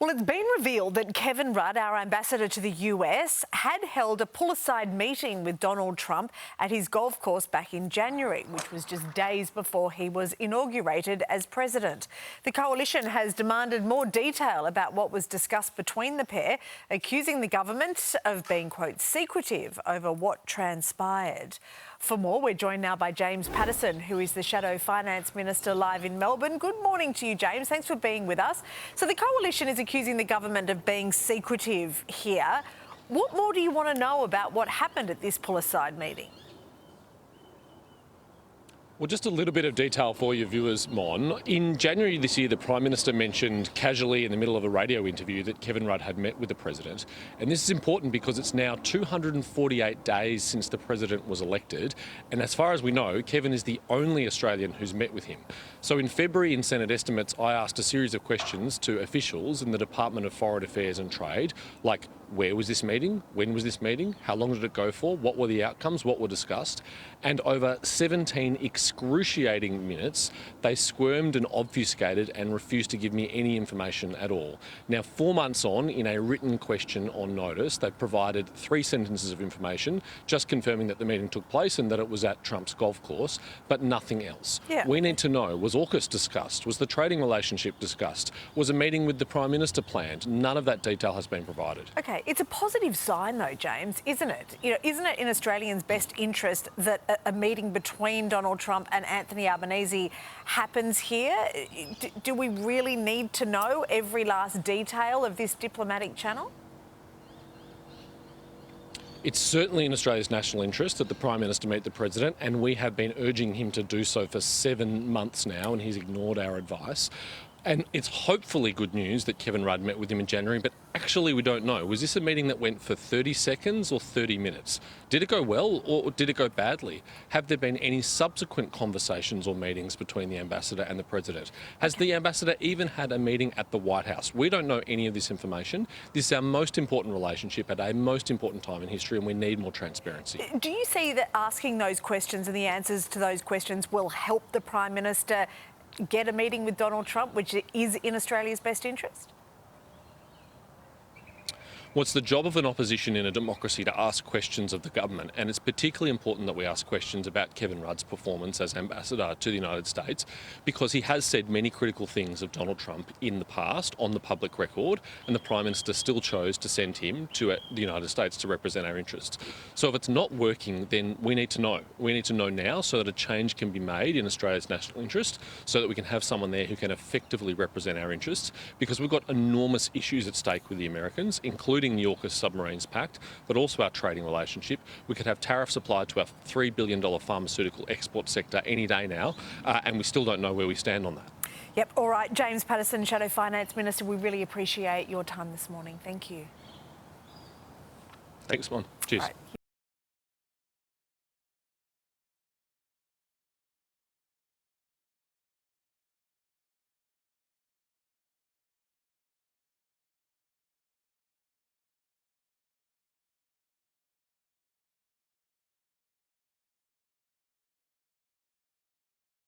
Well, it's been revealed that Kevin Rudd, our ambassador to the US, had held a pull-aside meeting with Donald Trump at his golf course back in January, which was just days before he was inaugurated as president. The coalition has demanded more detail about what was discussed between the pair, accusing the government of being, quote, secretive over what transpired. For more, we're joined now by James Paterson, who is the Shadow Finance Minister, live in Melbourne. Good morning to you, James. Thanks for being with us. So the coalition is accusing the government of being secretive here. What more do you want to know about what happened at this pull-aside meeting? Well, just a little bit of detail for your viewers, Mon. In January this year, the Prime Minister mentioned casually in the middle of a radio interview that Kevin Rudd had met with the President. And this is important because it's now 248 days since the President was elected. And as far as we know, Kevin is the only Australian who's met with him. So in February, in Senate estimates, I asked a series of questions to officials in the Department of Foreign Affairs and Trade, like where was this meeting? When was this meeting? How long did it go for? What were the outcomes? What were discussed? And over 17 excruciating minutes, they squirmed and obfuscated and refused to give me any information at all. Now, 4 months on, in a written question on notice, they've provided 3 sentences of information, just confirming that the meeting took place and that it was at Trump's golf course, but nothing else. Yeah. We need to know, was AUKUS discussed? Was the trading relationship discussed? Was a meeting with the Prime Minister planned? None of that detail has been provided. OK, it's a positive sign, though, James, isn't it? Isn't it in Australians' best interest that a meeting between Donald Trump and Anthony Albanese happens here? Do we really need to know every last detail of this diplomatic channel? It's certainly in Australia's national interest that the Prime Minister meet the President, and we have been urging him to do so for 7 months now, and he's ignored our advice. And it's hopefully good news that Kevin Rudd met with him in January, but actually we don't know. Was this a meeting that went for 30 seconds or 30 minutes? Did it go well or did it go badly? Have there been any subsequent conversations or meetings between the ambassador and the President? Has the ambassador even had a meeting at the White House? We don't know any of this information. This is our most important relationship at a most important time in history, and we need more transparency. Do you see that asking those questions and the answers to those questions will help the Prime Minister get a meeting with Donald Trump, which is in Australia's best interest? Well, it's the job of an opposition in a democracy to ask questions of the government, and it's particularly important that we ask questions about Kevin Rudd's performance as ambassador to the United States, because he has said many critical things of Donald Trump in the past on the public record, and the Prime Minister still chose to send him to the United States to represent our interests. So if it's not working, then we need to know. We need to know now so that a change can be made in Australia's national interest, so that we can have someone there who can effectively represent our interests, because we've got enormous issues at stake with the Americans, including the AUKUS Submarines Pact, but also our trading relationship. We could have tariffs applied to our $3 billion pharmaceutical export sector any day now, and we still don't know where we stand on that. Yep. All right. James Paterson, Shadow Finance Minister, we really appreciate your time this morning. Thank you. Thanks, Mon. Cheers. All right.